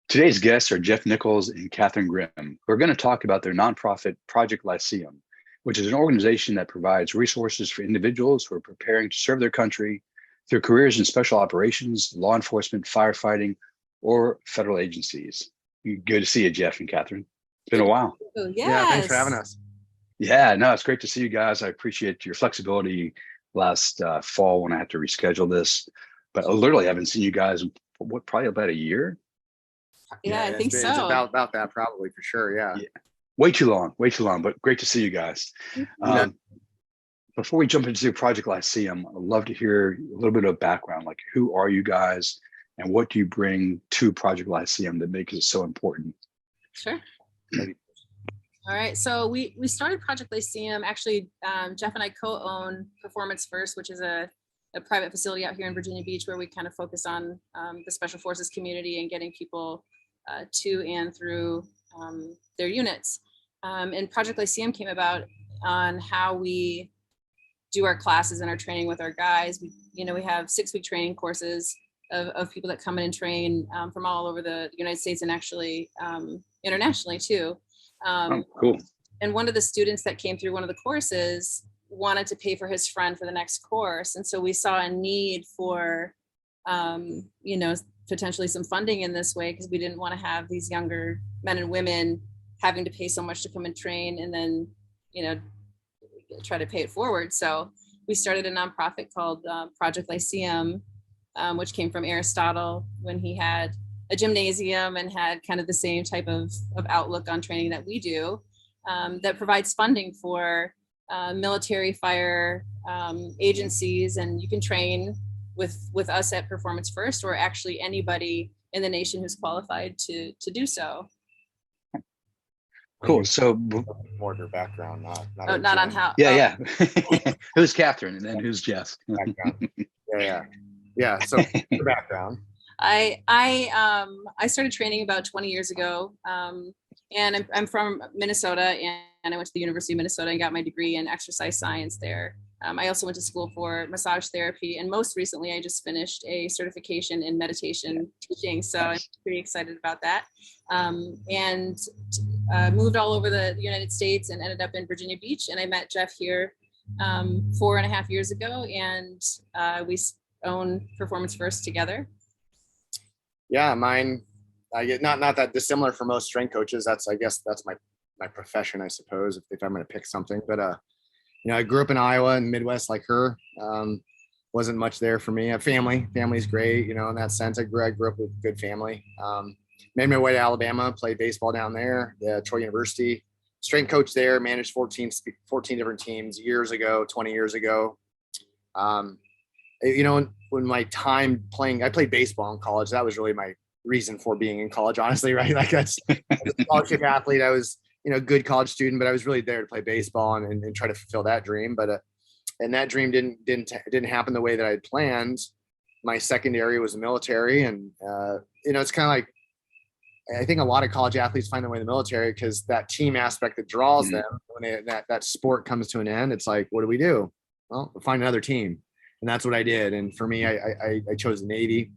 Today's guests are Jeff Nichols and Katherine Grimm, who are going to talk about their nonprofit Project Lyceum, which is an organization that provides resources for individuals who are preparing to serve their country through careers in special operations, law enforcement, firefighting, or federal agencies. Good to see you, Jeff and Katherine. It's been a while. Yes. Yeah, thanks for having us. Yeah, no, it's great to see you guys. I appreciate your flexibility last fall when I had to reschedule this, but I literally haven't seen you guys in probably about a year. Yeah, I think so. It's about that probably for sure. Yeah. Way too long, but great to see you guys. Before we jump into Project Lyceum, I'd love to hear a little bit of background, like who are you guys and what do you bring to Project Lyceum that makes it so important? Sure. All right, so we started Project Lyceum. Actually, Jeff and I co-own Performance First, which is a private facility out here in Virginia Beach where we kind of focus on the Special Forces community and getting people to and through their units. And Project Lyceum came about on how we do our classes and our training with our guys. We have 6-week training courses of people that come in and train from all over the United States and actually internationally too. Cool. And one of the students that came through one of the courses wanted to pay for his friend for the next course. And so we saw a need for, potentially some funding in this way, because we didn't want to have these younger men and women having to pay so much to come and train and then, try to pay it forward. So we started a nonprofit called Project Lyceum, which came from Aristotle when he had a gymnasium and had kind of the same type of outlook on training that we do, that provides funding for military fire agencies, and you can train with us at Performance First, or actually anybody in the nation who's qualified to do so. Cool. So more of your background, not on how. Yeah. Who's Katherine and then who's Jeff? Yeah. So your background. I started training about 20 years ago, and I'm from Minnesota, and I went to the University of Minnesota and got my degree in exercise science there. I also went to school for massage therapy, and most recently I just finished a certification in meditation teaching, so I'm pretty excited about that. And moved all over the United States and ended up in Virginia Beach, and I met Jeff here 4.5 years ago, and we own Performance First together. Yeah, mine, I get not that dissimilar for most strength coaches. I guess that's my profession, I suppose, if I'm going to pick something. But I grew up in Iowa and Midwest like her. Wasn't much there for me. Family's great, in that sense. I grew up with a good family. Made my way to Alabama, played baseball down there, Troy University. Strength coach there, managed 14 different teams 20 years ago. When my time playing, I played baseball in college. That was really my reason for being in college, honestly, right? Like I was a scholarship athlete. I was, good college student, but I was really there to play baseball and try to fulfill that dream. But, and that dream didn't happen the way that I had planned. My secondary was the military. And, it's kind of like, I think a lot of college athletes find their way in the military because that team aspect that draws them when that sport comes to an end. It's like, what do we do? Well, we'll find another team. And that's what I did. And for me, I chose the Navy.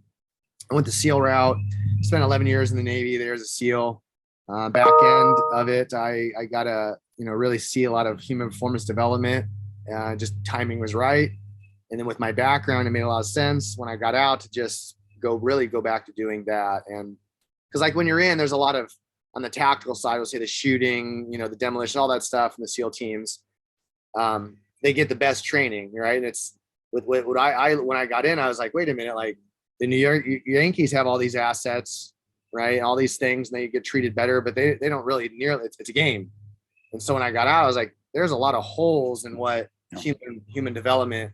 I went the SEAL route, spent 11 years in the Navy there as a SEAL. Back end of it, I got to, really see a lot of human performance development. Just timing was right. And then with my background, it made a lot of sense when I got out to just go back to doing that. And because like when you're in, there's a lot of, on the tactical side, we'll say the shooting, the demolition, all that stuff, and the SEAL teams, they get the best training, right? And it's with what when I got in, I was like, wait a minute, like the New York Yankees have all these assets, right? All these things, and they get treated better, but they don't really nearly, it's a game. And so when I got out, I was like, there's a lot of holes in what human development,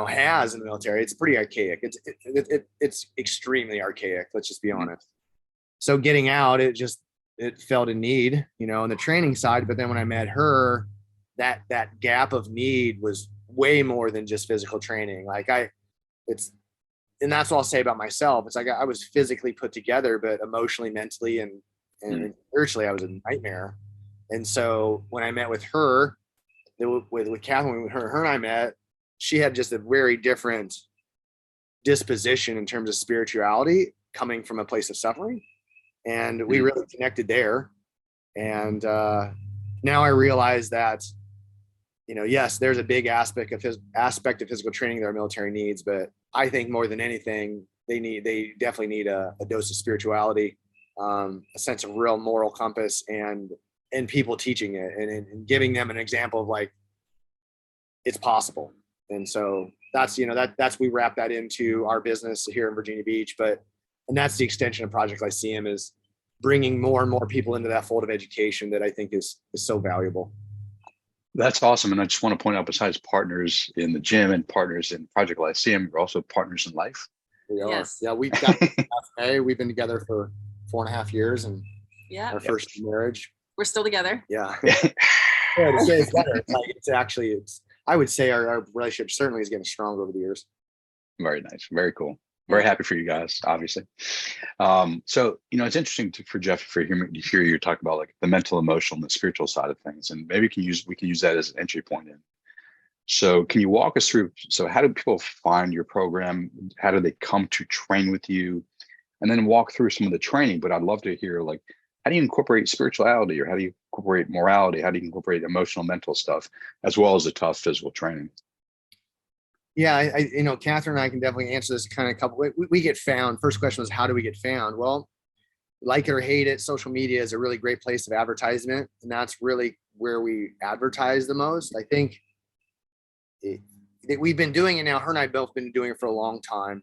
has in the military. It's pretty archaic. It's extremely archaic. Let's just be honest. So getting out, it felt a need, on the training side. But then when I met her, that gap of need was way more than just physical training. And that's what I'll say about myself. It's like I was physically put together, but emotionally, mentally, and spiritually, I was a nightmare. And so when I met with her, with Katherine, when her and I met, she had just a very different disposition in terms of spirituality, coming from a place of suffering. And we really connected there. And now I realize that, yes, there's a big aspect of physical training that our military needs, but I think more than anything, they definitely need a dose of spirituality, a sense of real moral compass, and people teaching it and giving them an example of like, it's possible. And so that's we wrap that into our business here in Virginia Beach, and that's the extension of Project Lyceum, is bringing more and more people into that fold of education that I think is so valuable. That's awesome. And I just want to point out, besides partners in the gym and partners in Project Lyceum, you're also partners in life. We are. Yes. Yeah, we've been together for 4.5 years, and our first marriage. We're still together. Yeah. It's better. I would say our relationship certainly is getting stronger over the years. Very nice. Very cool. Very happy for you guys, obviously. So, it's interesting for Jeff, to hear you talk about like the mental, emotional, and the spiritual side of things, and maybe we can use that as an entry point in. So can you walk us through, so how do people find your program? How do they come to train with you? And then walk through some of the training, but I'd love to hear, like, how do you incorporate spirituality, or how do you incorporate morality? How do you incorporate emotional, mental stuff, as well as the tough physical training? Yeah, Katherine and I can definitely answer this kind of couple ways. We get found. First question was, how do we get found? Well, like it or hate it, social media is a really great place of advertisement, and that's really where we advertise the most. I think that we've been doing it now. Her and I both been doing it for a long time,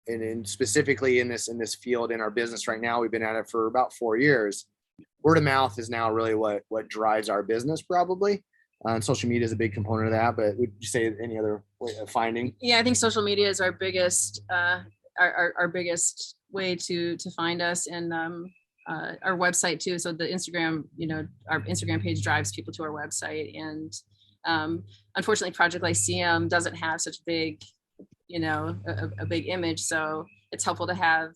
and specifically in this field in our business right now, we've been at it for about 4 years. Word of mouth is now really what drives our business, probably. And social media is a big component of that, but would you say any other way of finding? Yeah, I think social media is our biggest our biggest way to find us, and our website too. So the Instagram, our Instagram page drives people to our website, and unfortunately, Project Lyceum doesn't have such a big, a big image. So it's helpful to have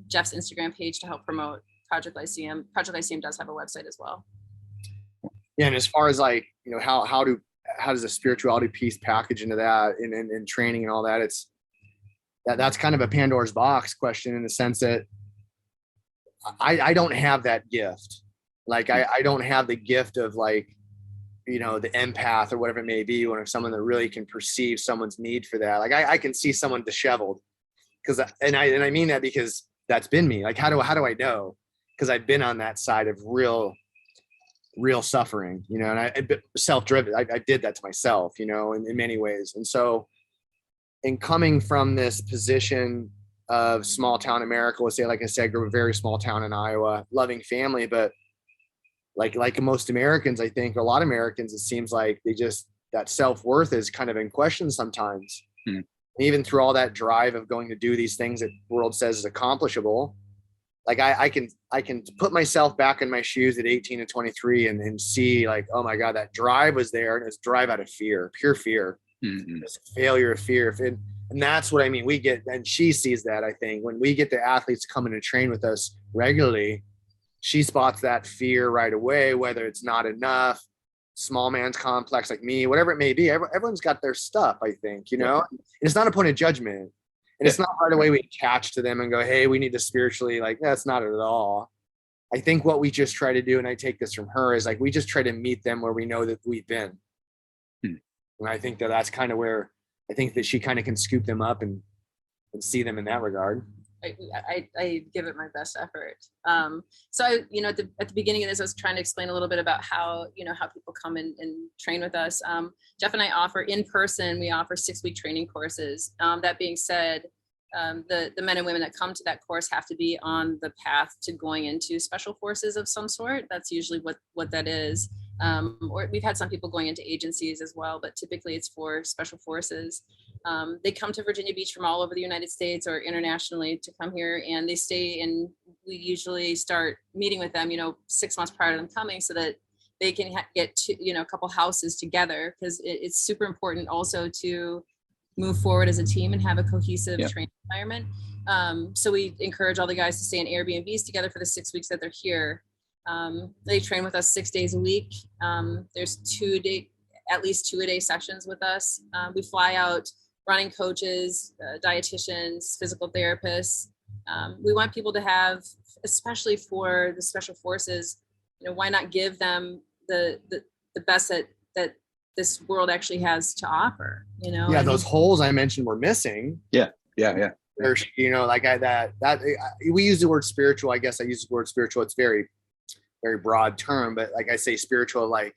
Jeff's Instagram page to help promote Project Lyceum. Project Lyceum does have a website as well. Yeah, and as far as like, how does the spirituality piece package into that and training and all that, that's kind of a Pandora's box question, in the sense that I don't have that gift. Like I don't have the gift of like, the empath or whatever it may be, when someone that really can perceive someone's need for that. Like I can see someone disheveled, and I mean that because that's been me. Like how do I know? Because I've been on that side of real suffering, and I self-driven. I did that to myself, in many ways. And so, in coming from this position of small town America, let's say, like I said, grew up a very small town in Iowa, loving family, but like most Americans, I think a lot of Americans, it seems like that self-worth is kind of in question sometimes. Even through all that drive of going to do these things that the world says is accomplishable. Like I can put myself back in my shoes at 18 and 23 and see like, oh my God, that drive was there, and it's drive out of fear, pure fear, it's failure of fear. And that's what I mean. We get, and she sees that, I think, when we get the athletes coming to train with us regularly, she spots that fear right away, whether it's not enough, small man's complex like me, whatever it may be. Everyone's got their stuff, I think, and it's not a point of judgment. And it's not right away we attach to them and go, hey, we need to spiritually, like, that's not it at all. I think what we just try to do, and I take this from her, is like, we just try to meet them where we know that we've been. And I think that's kind of where I think that she kind of can scoop them up and see them in that regard. I give it my best effort. So at the beginning of this, I was trying to explain a little bit about how people come and train with us. Jeff and I offer in person, we offer 6-week training courses. That being said, the men and women that come to that course have to be on the path to going into special forces of some sort. That's usually what that is. Or we've had some people going into agencies as well, but typically it's for special forces. They come to Virginia Beach from all over the United States or internationally to come here, and they stay, and we usually start meeting with them, 6 months prior to them coming, so that they can get to, a couple houses together, because it's super important also to move forward as a team and have a cohesive training environment. So we encourage all the guys to stay in Airbnbs together for the 6 weeks that they're here. They train with us 6 days a week. There's at least 2-a-day sessions with us. We fly out running coaches, dietitians, physical therapists, We want people to have, especially for the special forces, why not give them the best that this world actually has to offer, Yeah, those holes I mentioned were missing. Yeah. There's, we use the word spiritual. I guess I use the word spiritual. It's very, very broad term, but like I say, spiritual, like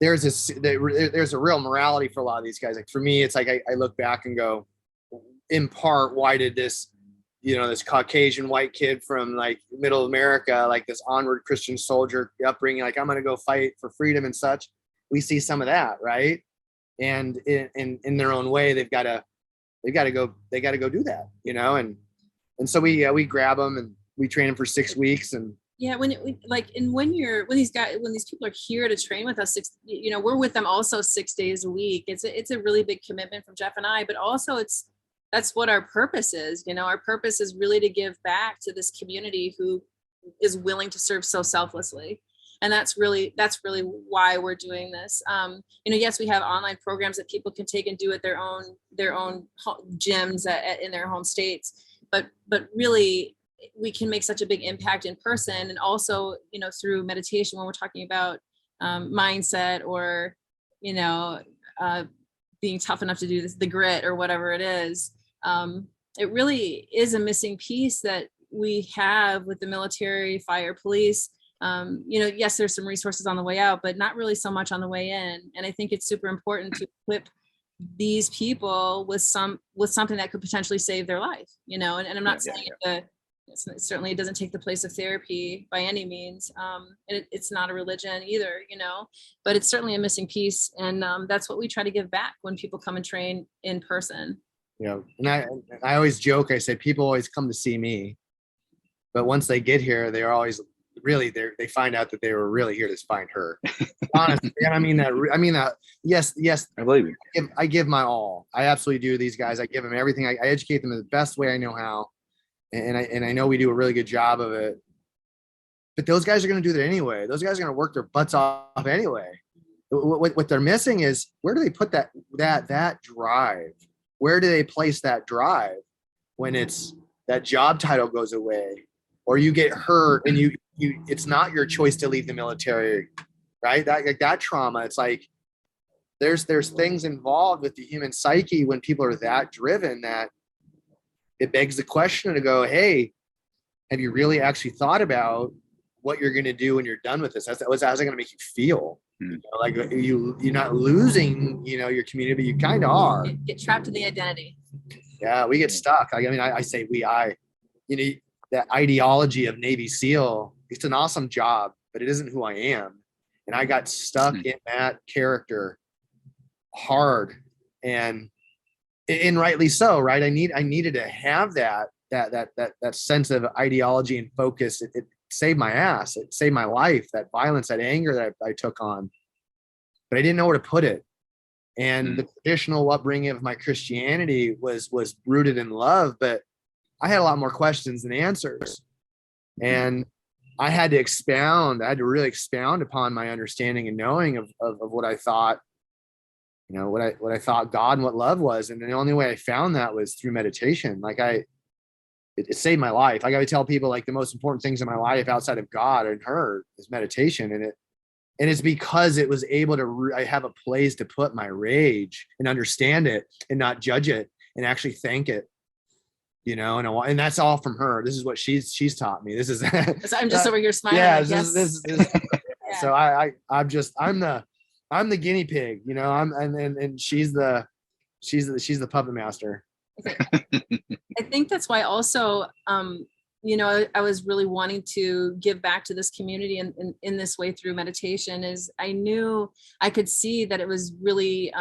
there's a real morality for a lot of these guys. Like for me, it's like I look back and go, in part, why did this, this Caucasian white kid from like middle America, like this onward Christian soldier upbringing, like I'm going to go fight for freedom and such. We see some of that, right? And in their own way, they got to go do that, and so we grab them and we train them for 6 weeks. And when these people are here to train with us, we're with them also 6 days a week. It's a really big commitment from Jeff and I, but also that's what our purpose is. Our purpose is really to give back to this community who is willing to serve so selflessly. And that's really why we're doing this. Yes, we have online programs that people can take and do at their own gyms in their home states, but really we can make such a big impact in person, and also through meditation when we're talking about mindset, or being tough enough to do this, the grit or whatever it is. It really is a missing piece that we have with the military, fire, police. Yes, there's some resources on the way out, but not really so much on the way in. And I think it's super important to equip these people with something that could potentially save their life, and I'm not saying certainly it doesn't take the place of therapy by any means. And it's not a religion either, but it's certainly a missing piece. And that's what we try to give back when people come and train in person. And I always joke, I say, people always come to see me, but once they get here, they're always really they find out that they were really here to find her. Honestly, and I mean that. Yes, I believe you. I give my all. I absolutely do. These guys, I give them everything. I educate them in the best way I know how, and I know we do a really good job of it. But those guys are going to do that anyway. Those guys are going to work their butts off anyway. What they're missing is, where do they put that drive? Where do they place that drive when that job title goes away, or you get hurt and you it's not your choice to leave the military, right? That trauma, it's like there's things involved with the human psyche when people are that driven, that it begs the question to go, hey, have you really actually thought about what you're going to do when you're done with this? How's it going to make you feel? Like you're not losing, your community, but you kind of are. Get trapped in the identity. Yeah, we get stuck. I say that ideology of Navy SEAL, it's an awesome job, but it isn't who I am. And I got stuck in that character hard, and rightly so, right? I needed to have that sense of ideology and focus. It saved my ass. It saved my life. That violence, that anger that I took on, but I didn't know where to put it. And the traditional upbringing of my Christianity was rooted in love, but I had a lot more questions than answers. And I had to really expound upon my understanding and knowing of what I thought, what I thought God and what love was. And the only way I found that was through meditation. Like it saved my life. I got to tell people, like, the most important things in my life outside of God and her is meditation. And it's because it was able to, I have a place to put my rage and understand it and not judge it and actually thank it. And that's all from her. This is what she's taught me. This is. I'm just over here smiling. Yeah. This yeah. So I'm the guinea pig. And she's the puppet master. I think that's why also, I was really wanting to give back to this community in this way through meditation. Is I knew I could see that it was really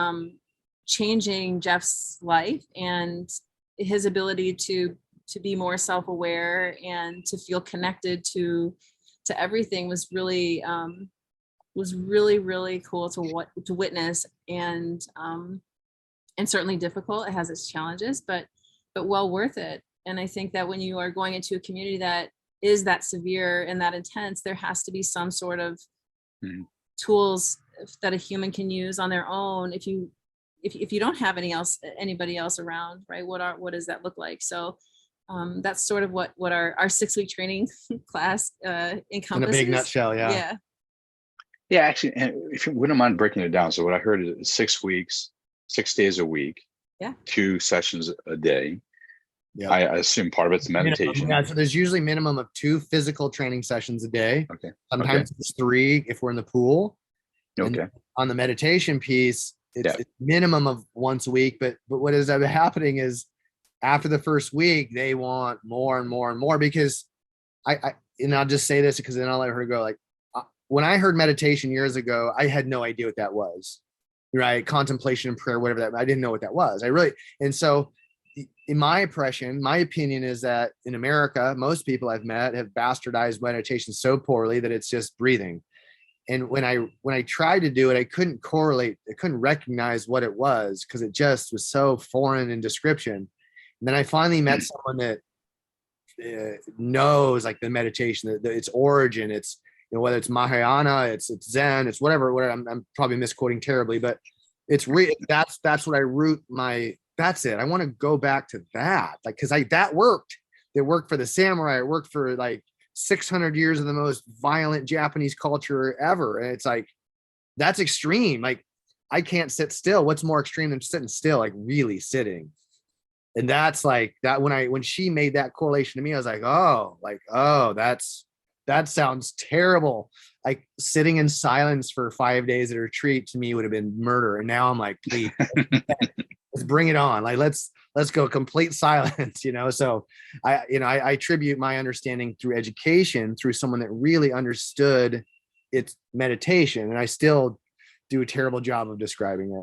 changing Jeff's life, and his ability to be more self-aware and to feel connected to everything was really really cool to witness, and certainly difficult. It has its challenges, but well worth it. And I think that when you are going into a community that is that severe and that intense, there has to be some sort of tools that a human can use on their own. If you don't have anybody else around, right? What does that look like? So That's sort of what our 6-week training class encompasses. In a big nutshell, yeah. Yeah. Yeah, actually, and if you wouldn't mind breaking it down. So what I heard is 6 weeks, 6 days a week, Yeah. 2 sessions a day. Yep. I assume part of it's meditation. Yeah, so there's usually minimum of 2 physical training sessions a day. Okay. Sometimes it's 3 if we're in the pool. Okay. And on the meditation piece, it's minimum of once a week. But what is happening is after the first week, they want more and more and more, because and I'll just say this because then I'll let her go. Like when I heard meditation years ago, I had no idea what that was, right? Contemplation and prayer, whatever that, I didn't know what that was. And so in my opinion is that in America, most people I've met have bastardized meditation so poorly that it's just breathing. And when I tried to do it, I couldn't correlate, I couldn't recognize what it was because it just was so foreign in description. And then I finally met someone that knows like the meditation, its origin, it's, you know, whether it's Mahayana, it's Zen, it's whatever. I'm probably misquoting terribly, but it's that's what I root my. That's it. I want to go back to that, like, because that worked. It worked for the samurai. It worked for like 600 years of the most violent Japanese culture ever. And it's like, that's extreme. Like, I can't sit still. What's more extreme than sitting still? Like really sitting. And that's like that. When she made that correlation to me, I was like, oh, that sounds terrible. Like sitting in silence for 5 days at a retreat to me would have been murder. And now I'm like, please, let's bring it on. Like, let's go complete silence, you know? So I attribute my understanding through education, through someone that really understood its meditation. And I still do a terrible job of describing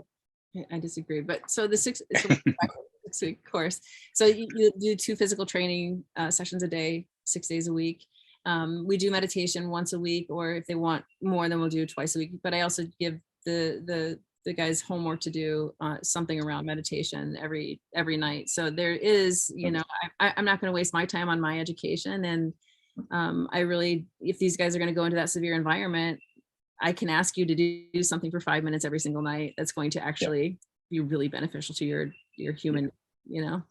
it. I disagree. But so the 6-week course. So you do 2 physical training sessions a day, 6 days a week. We do meditation once a week, or if they want more, then we'll do twice a week. But I also give the guys homework to do something around meditation every night. So there is, you know, I'm not going to waste my time on my education. And I really, if these guys are going to go into that severe environment, I can ask you to do something for 5 minutes every single night that's going to actually be really beneficial to your human, you know.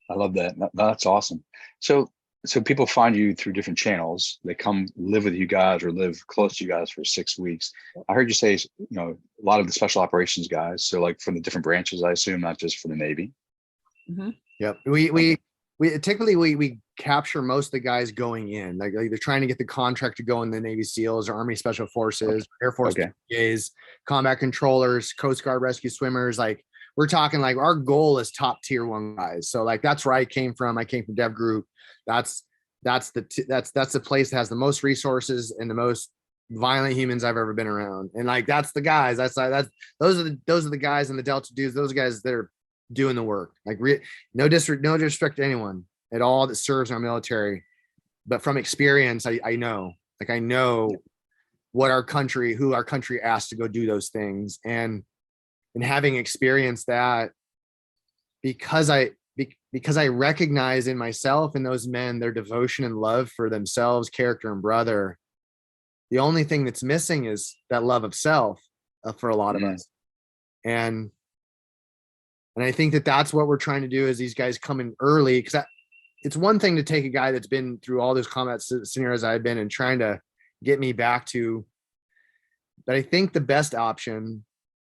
I love that. That's awesome. So people find you through different channels. They come live with you guys or live close to you guys for 6 weeks. I heard you say, you know, a lot of the special operations guys. So like from the different branches, I assume, not just for the Navy. Mm-hmm. Yep. We typically we capture most of the guys going in, like they're trying to get the contract to go in the Navy SEALs or Army Special Forces, Air Force PAs, combat controllers, Coast Guard rescue swimmers. Like we're talking like our goal is top tier 1 guys. So like that's where I came from. I came from Dev Group. That's the place that has the most resources and the most violent humans I've ever been around. And like that's the guys. Those are the guys in the Delta dudes. Those guys that are doing the work. Like no disrespect to anyone at all that serves in our military, but from experience, I know what who our country asked to go do those things, and having experienced that, because I recognize in myself and those men their devotion and love for themselves, character, and brother. The only thing that's missing is that love of self for a lot of us. And I think that that's what we're trying to do is these guys come in early, because it's one thing to take a guy that's been through all those combat scenarios I've been and trying to get me back to, but I think the best option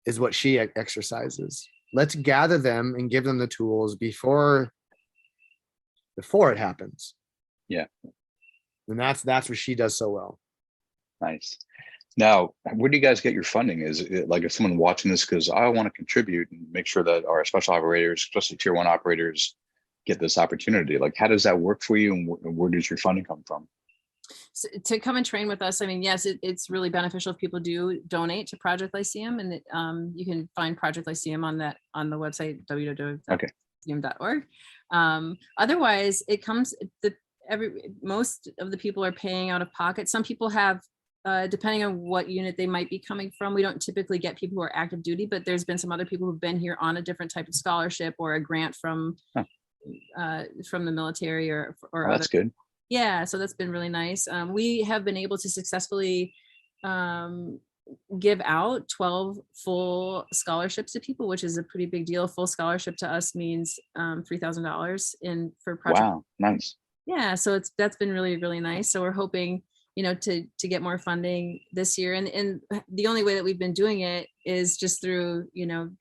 is what she exercises. Let's gather them and give them the tools before it happens. Yeah. And that's what she does so well. Nice. Now, where do you guys get your funding? Is it like if someone watching this because I want to contribute and make sure that our special operators, especially tier 1 operators, get this opportunity? Like, how does that work for you, and where does your funding come from? So to come and train with us, I mean, yes, it's really beneficial if people do donate to Project Lyceum, and you can find Project Lyceum on the website www.lyceum.org. Otherwise, it comes most of the people are paying out of pocket. Some people have, depending on what unit they might be coming from. We don't typically get people who are active duty, but there's been some other people who've been here on a different type of scholarship or a grant from the military or that's good. Yeah, so that's been really nice. We have been able to successfully give out 12 full scholarships to people, which is a pretty big deal. Full scholarship to us means $3,000 in for project. Wow, nice. Yeah, so that's been really, really nice. So we're hoping, to get more funding this year. And the only way that we've been doing it is just through,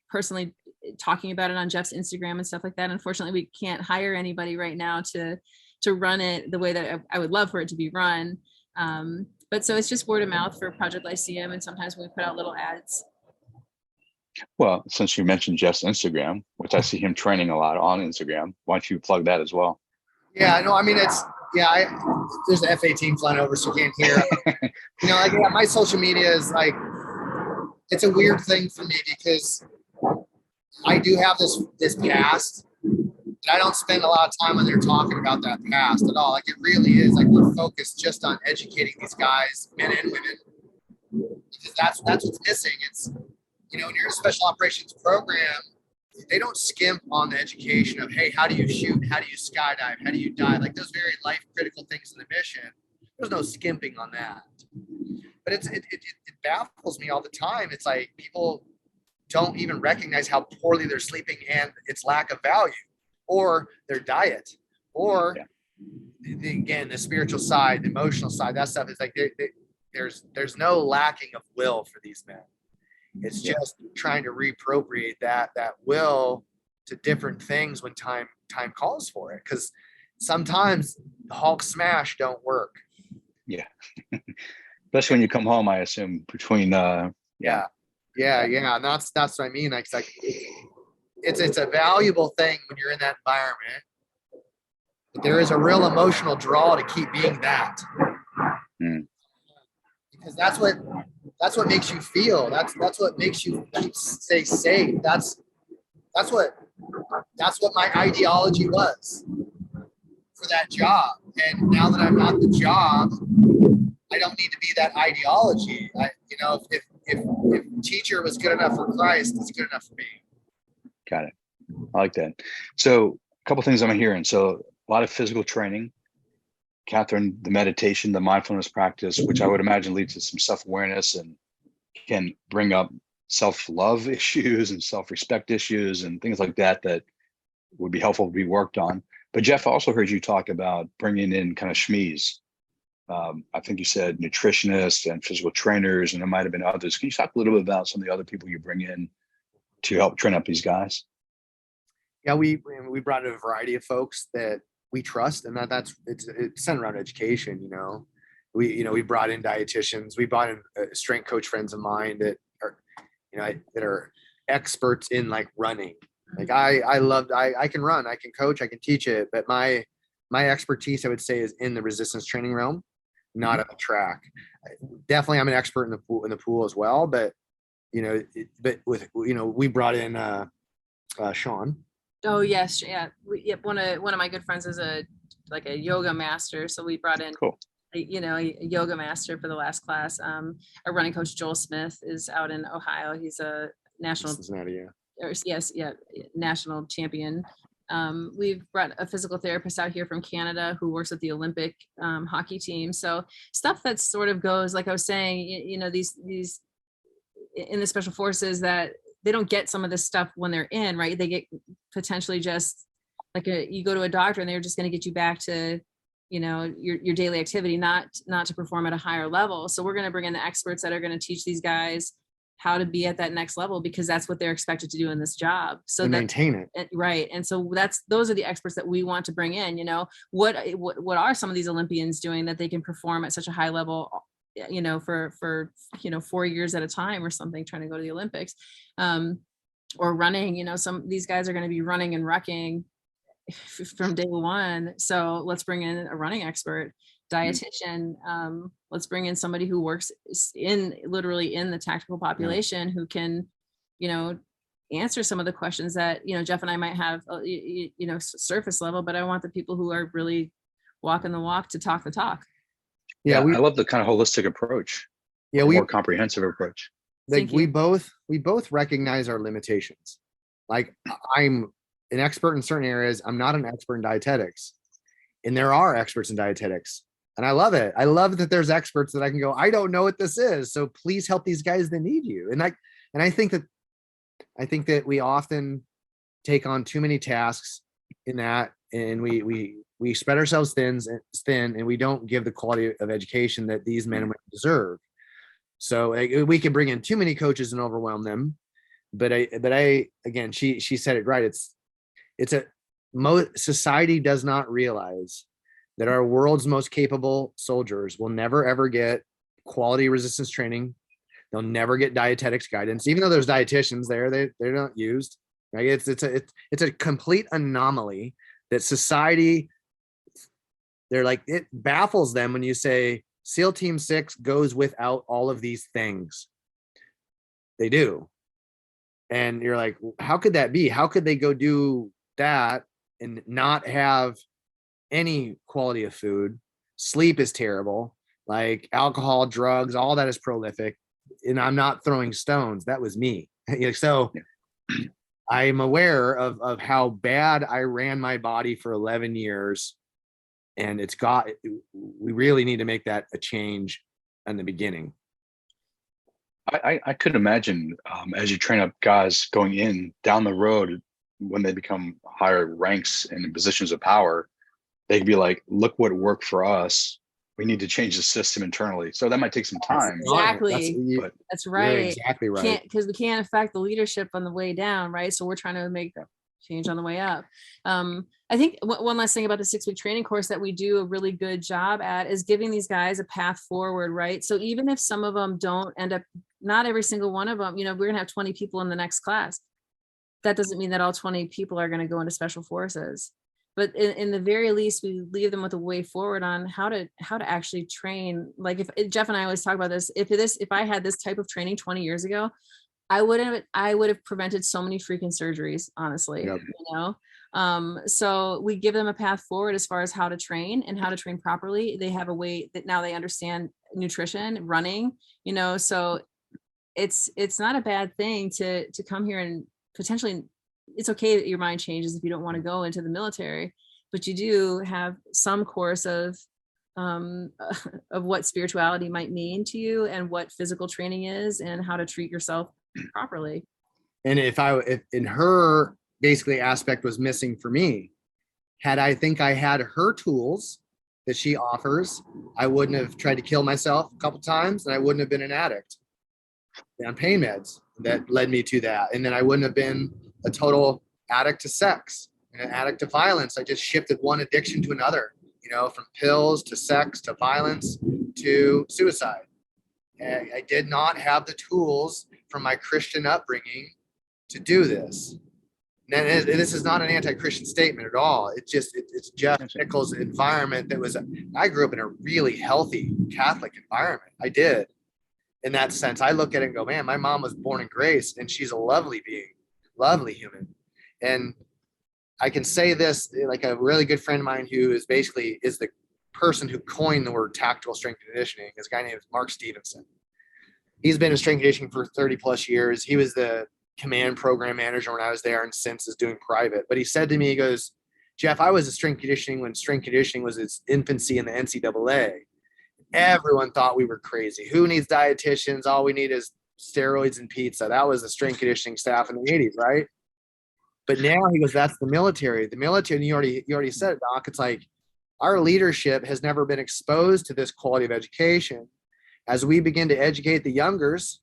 personally talking about it on Jeff's Instagram and stuff like that. Unfortunately, we can't hire anybody right now to run it the way that I would love for it to be run. But so it's just word of mouth for Project Lyceum, and sometimes we put out little ads. Well, since you mentioned Jeff's Instagram, which I see him training a lot on Instagram, why don't you plug that as well? Yeah, no, I mean, there's an F-18 flying over, so you can't hear. My social media is it's a weird thing for me because I do have this past, and I don't spend a lot of time when they're talking about that past at all. It really is we're focused just on educating these guys, men and women, because that's what's missing. It's, when you're in a special operations program, they don't skimp on the education of, hey, how do you shoot? How do you skydive? How do you dive? Those very life critical things in the mission. There's no skimping on that. But it baffles me all the time. It's people don't even recognize how poorly they're sleeping and its lack of value, or their diet, or the spiritual side, the emotional side. That stuff is there's no lacking of will for these men. It's just trying to reappropriate that will to different things when time calls for it. Because sometimes the Hulk smash don't work. Yeah. Especially when you come home, I assume, between Yeah. And that's what I mean. It's a valuable thing when you're in that environment. But there is a real emotional draw to keep being that. Because that's what makes you feel. That's what makes you stay safe. That's what my ideology was for that job. And now that I'm not the job, I don't need to be that ideology. If teacher was good enough for Christ, it's good enough for me. Got it. I like that. So a couple things I'm hearing. So a lot of physical training. Katherine, the meditation, the mindfulness practice, which I would imagine leads to some self-awareness and can bring up self-love issues and self-respect issues and things like that would be helpful to be worked on. But Jeff, I also heard you talk about bringing in kind of schmees. I think you said nutritionists and physical trainers, and there might have been others. Can you talk a little bit about some of the other people you bring in to help train up these guys? Yeah, we brought in a variety of folks that we trust, and it's centered around education. We brought in dietitians, we brought in strength coach friends of mine that are experts in running. I can run, I can coach, I can teach it, but my expertise, I would say, is in the resistance training realm, not on the track. Definitely, I'm an expert in the pool as well, but we brought in Sean. Oh yes, yeah. One of my good friends is a yoga master, so we brought in a yoga master for the last class. Our running coach Joel Smith is out in Ohio. He's a national Cincinnati, national champion. We've brought a physical therapist out here from Canada who works with the Olympic hockey team. So stuff that sort of goes, like I was saying, these in the special forces that they don't get some of this stuff when they're in, right? They get potentially just you go to a doctor and they're just going to get you back to, your daily activity, not to perform at a higher level. So we're going to bring in the experts that are going to teach these guys how to be at that next level, because that's what they're expected to do in this job. So maintain it. Right. And so those are the experts that we want to bring in. What are some of these Olympians doing that they can perform at such a high level, for 4 years at a time or something, trying to go to the Olympics, or running, some these guys are going to be running and wrecking from day one. So let's bring in a running expert, dietitian. Let's bring in somebody who works literally in the tactical population, who can, answer some of the questions that, Jeff and I might have, surface level, but I want the people who are really walking the walk to talk the talk. Yeah, I love the kind of holistic approach. Yeah, more comprehensive approach. We both recognize our limitations. I'm an expert in certain areas. I'm not an expert in dietetics, and there are experts in dietetics. And I love it. I love that there's experts that I can go, I don't know what this is, so please help these guys that need you. And I think that we often take on too many tasks in that, and we spread ourselves thin, and we don't give the quality of education that these men and women deserve. So we can bring in too many coaches and overwhelm them. But again, she said it right. Society does not realize that our world's most capable soldiers will never ever get quality resistance training. They'll never get dietetics guidance, even though there's dietitians there. They're not used. Right? It's a complete anomaly that society. They're like, it baffles them when you say SEAL Team 6 goes without all of these things. They do. And you're like, how could that be? How could they go do that and not have any quality of food? Sleep is terrible. Like alcohol, drugs, all that is prolific. And I'm not throwing stones. That was me. So I'm aware of how bad I ran my body for 11 years. And we really need to make that a change in the beginning. I could imagine as you train up guys going in down the road, when they become higher ranks and in positions of power, they could be like, look what worked for us. We need to change the system internally. So that might take some time. Exactly. That's right. You're exactly right. Because we can't affect the leadership on the way down, right? So we're trying to make change on the way up. I think one last thing about the 6-week training course that we do a really good job at is giving these guys a path forward, right? So even if some of them don't end up, not every single one of them, we're going to have 20 people in the next class. That doesn't mean that all 20 people are going to go into special forces. But in the very least, we leave them with a way forward on how to actually train. Like if Jeff and I always talk about this, if I had this type of training 20 years ago, I would have prevented so many freaking surgeries, honestly. Yep. So we give them a path forward as far as how to train and how to train properly. They have a way that now they understand nutrition, running, so it's not a bad thing to come here and potentially. It's okay that your mind changes if you don't want to go into the military, but you do have some course of what spirituality might mean to you and what physical training is and how to treat yourself properly. And if in her basically aspect was missing for me, I had her tools that she offers, I wouldn't have tried to kill myself a couple times, and I wouldn't have been an addict on pain meds that led me to that. And then I wouldn't have been a total addict to sex and an addict to violence. I just shifted one addiction to another, from pills to sex to violence to suicide. And I did not have the tools from my Christian upbringing to do this. And this is not an anti-Christian statement at all. It's Jeff Nichols' environment I grew up in a really healthy Catholic environment. I did. In that sense, I look at it and go, man, my mom was born in grace and she's a lovely being. Lovely human. And I can say this, like a really good friend of mine who is the person who coined the word tactical strength conditioning. This guy named Mark Stevenson. He's been in strength conditioning for 30 plus years. He was the command program manager when I was there, and since is doing private. But he said to me, he goes, Jeff, I was in strength conditioning when strength conditioning was its infancy in the NCAA. Everyone thought we were crazy. Who needs dietitians? All we need is steroids and pizza. That was the strength conditioning staff in the 80s, right? But now he goes, that's the military. The military, and you already said it, Doc. It's like our leadership has never been exposed to this quality of education. As we begin to educate the youngers,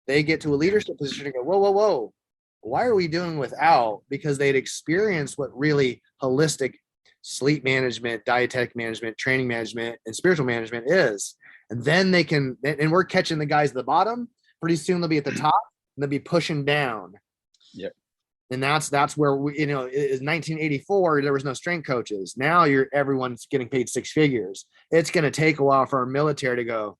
they get to a leadership position and go, whoa. Why are we doing without? Because they'd experienced what really holistic sleep management, dietetic management, training management, and spiritual management is. And then they can, and we're catching the guys at the bottom. Pretty soon they'll be at the top and they'll be pushing down. Yep. And that's where we, it is 1984, there was no strength coaches. Now everyone's getting paid 6 figures. It's going to take a while for our military to go,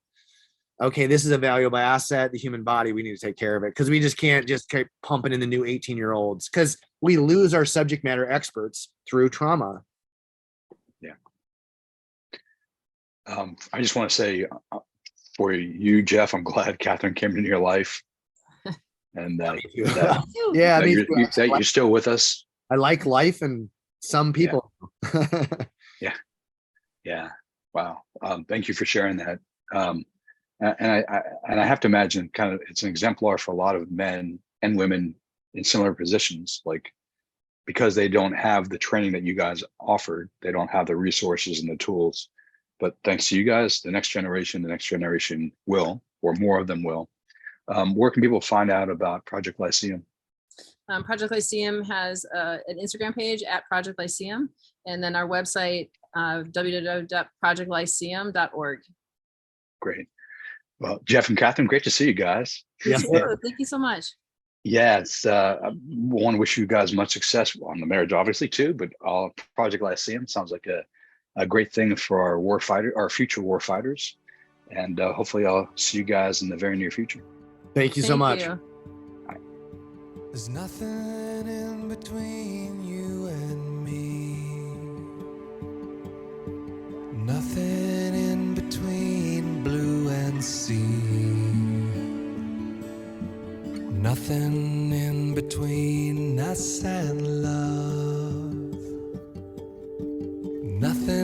okay, this is a valuable asset, the human body, we need to take care of it. Because we just can't just keep pumping in the new 18-year-olds because we lose our subject matter experts through trauma. Yeah. I just want to say for you, Jeff, I'm glad Katherine came into your life. And you're still with us. I like life and some people. Yeah. Wow. Thank you for sharing that. And I have to imagine kind of it's an exemplar for a lot of men and women in similar positions, like because they don't have the training that you guys offered, they don't have the resources and the tools. But thanks to you guys, the next generation will, or more of them will. Where can people find out about Project Lyceum? Project Lyceum has an Instagram page at Project Lyceum, and then our website, www.projectlyceum.org. Great. Well, Jeff and Katherine, great to see you guys. You too. Thank you so much. Yes, I want to wish you guys much success on the marriage, obviously, too, but Project Lyceum sounds like a great thing for our future war fighters. And hopefully I'll see you guys in the very near future. Thank you so much. You. There's nothing in between you and me. Nothing in between blue and sea. Nothing in between us and love. Nothing